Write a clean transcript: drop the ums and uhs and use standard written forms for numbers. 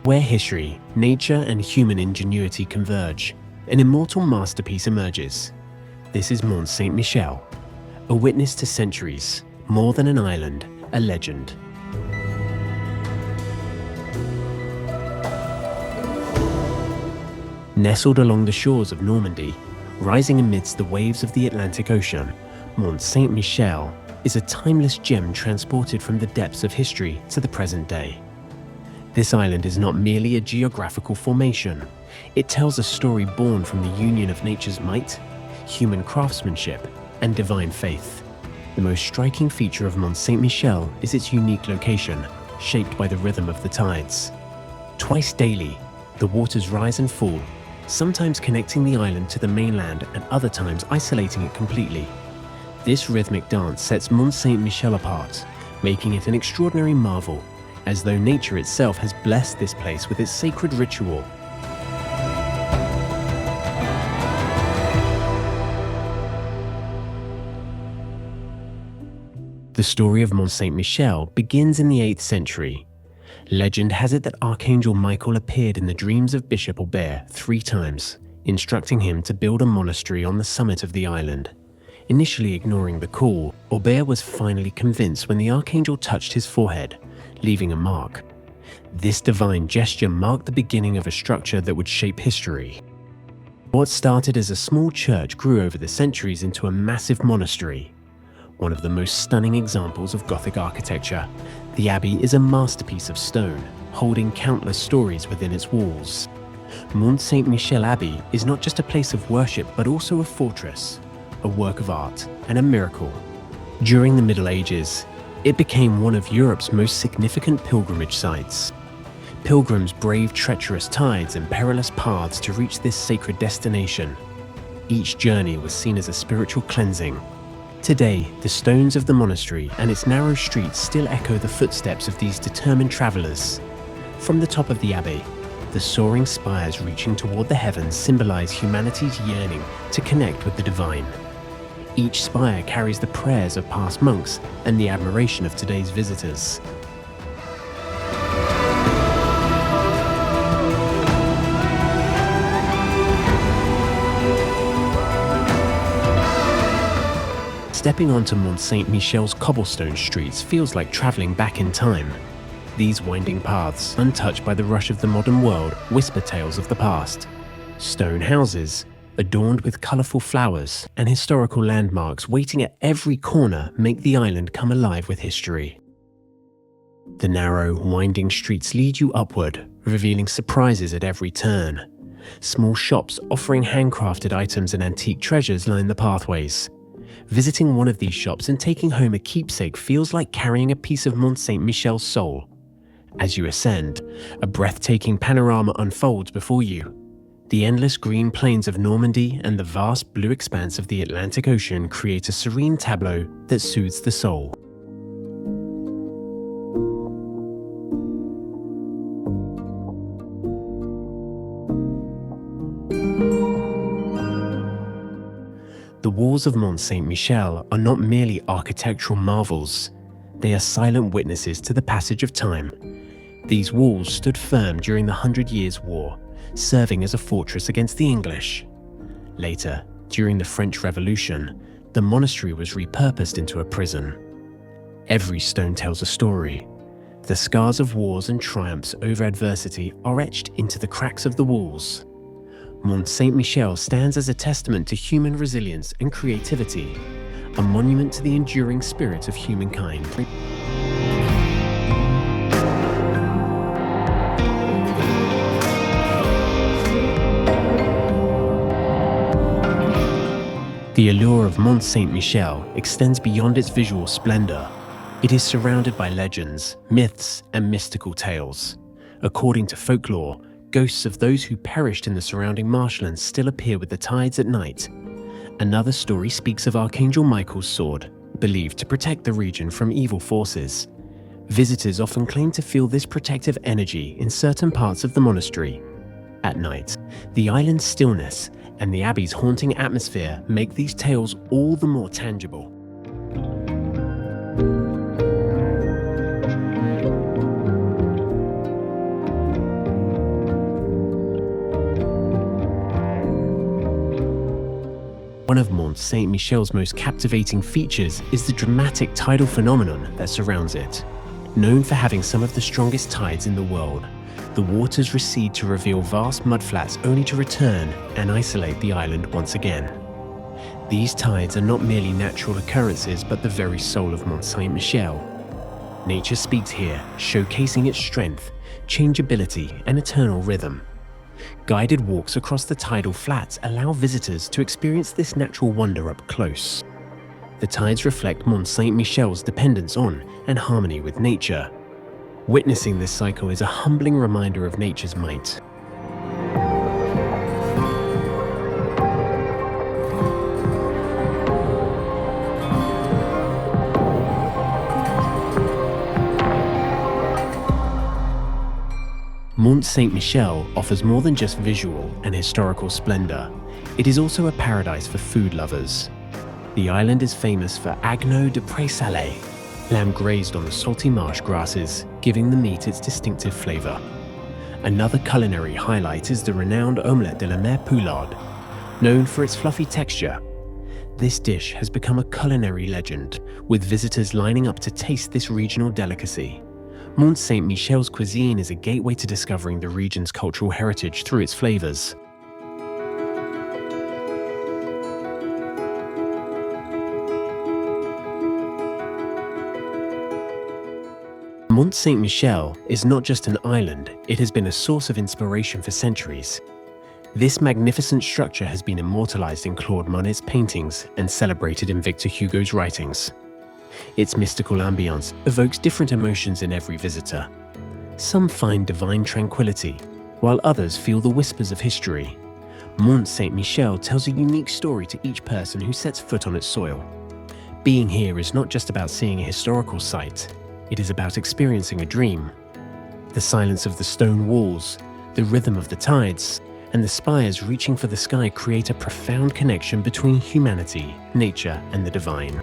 Where history, nature, and human ingenuity converge, an immortal masterpiece emerges. This is Mont Saint-Michel, a witness to centuries, more than an island, a legend. Nestled along the shores of Normandy, rising amidst the waves of the Atlantic Ocean, Mont Saint-Michel is a timeless gem transported from the depths of history to the present day. This island is not merely a geographical formation. It tells a story born from the union of nature's might, human craftsmanship, and divine faith. The most striking feature of Mont Saint-Michel is its unique location, shaped by the rhythm of the tides. Twice daily, the waters rise and fall, sometimes connecting the island to the mainland and other times isolating it completely. This rhythmic dance sets Mont Saint-Michel apart, making it an extraordinary marvel, as though nature itself has blessed this place with its sacred ritual. The story of Mont Saint-Michel begins in the 8th century. Legend has it that Archangel Michael appeared in the dreams of Bishop Aubert 3 times, instructing him to build a monastery on the summit of the island. Initially ignoring the call, Aubert was finally convinced when the archangel touched his forehead, leaving a mark. This divine gesture marked the beginning of a structure that would shape history. What started as a small church grew over the centuries into a massive monastery. One of the most stunning examples of Gothic architecture, the Abbey is a masterpiece of stone, holding countless stories within its walls. Mont Saint-Michel Abbey is not just a place of worship but also a fortress, a work of art, and a miracle. During the Middle Ages, it became one of Europe's most significant pilgrimage sites. Pilgrims braved treacherous tides and perilous paths to reach this sacred destination. Each journey was seen as a spiritual cleansing. Today, the stones of the monastery and its narrow streets still echo the footsteps of these determined travelers. From the top of the abbey, the soaring spires reaching toward the heavens symbolize humanity's yearning to connect with the divine. Each spire carries the prayers of past monks and the admiration of today's visitors. Stepping onto Mont Saint-Michel's cobblestone streets feels like traveling back in time. These winding paths, untouched by the rush of the modern world, whisper tales of the past. Stone houses, adorned with colorful flowers, and historical landmarks waiting at every corner make the island come alive with history. The narrow, winding streets lead you upward, revealing surprises at every turn. Small shops offering handcrafted items and antique treasures line the pathways. Visiting one of these shops and taking home a keepsake feels like carrying a piece of Mont Saint-Michel's soul. As you ascend, a breathtaking panorama unfolds before you. The endless green plains of Normandy and the vast blue expanse of the Atlantic Ocean create a serene tableau that soothes the soul. The walls of Mont Saint-Michel are not merely architectural marvels. They are silent witnesses to the passage of time. These walls stood firm during the 100 Years' War, serving as a fortress against the English. Later, during the French Revolution, the monastery was repurposed into a prison. Every stone tells a story. The scars of wars and triumphs over adversity are etched into the cracks of the walls. Mont Saint-Michel stands as a testament to human resilience and creativity, a monument to the enduring spirit of humankind. The allure of Mont Saint-Michel extends beyond its visual splendor. It is surrounded by legends, myths, and mystical tales. According to folklore, ghosts of those who perished in the surrounding marshlands still appear with the tides at night. Another story speaks of Archangel Michael's sword, believed to protect the region from evil forces. Visitors often claim to feel this protective energy in certain parts of the monastery. At night, the island's stillness and the abbey's haunting atmosphere make these tales all the more tangible. One of Mont Saint-Michel's most captivating features is the dramatic tidal phenomenon that surrounds it. Known for having some of the strongest tides in the world, the waters recede to reveal vast mudflats only to return and isolate the island once again. These tides are not merely natural occurrences but the very soul of Mont Saint-Michel. Nature speaks here, showcasing its strength, changeability, and eternal rhythm. Guided walks across the tidal flats allow visitors to experience this natural wonder up close. The tides reflect Mont Saint-Michel's dependence on and harmony with nature. Witnessing this cycle is a humbling reminder of nature's might. Mont Saint-Michel offers more than just visual and historical splendor. It is also a paradise for food lovers. The island is famous for agneau de pré salé, lamb grazed on the salty marsh grasses, giving the meat its distinctive flavor. Another culinary highlight is the renowned omelette de la mer poularde, known for its fluffy texture. This dish has become a culinary legend, with visitors lining up to taste this regional delicacy. Mont Saint-Michel's cuisine is a gateway to discovering the region's cultural heritage through its flavors. Mont Saint-Michel is not just an island, it has been a source of inspiration for centuries. This magnificent structure has been immortalized in Claude Monet's paintings and celebrated in Victor Hugo's writings. Its mystical ambience evokes different emotions in every visitor. Some find divine tranquility, while others feel the whispers of history. Mont Saint-Michel tells a unique story to each person who sets foot on its soil. Being here is not just about seeing a historical site, it is about experiencing a dream. The silence of the stone walls, the rhythm of the tides, and the spires reaching for the sky create a profound connection between humanity, nature, and the divine.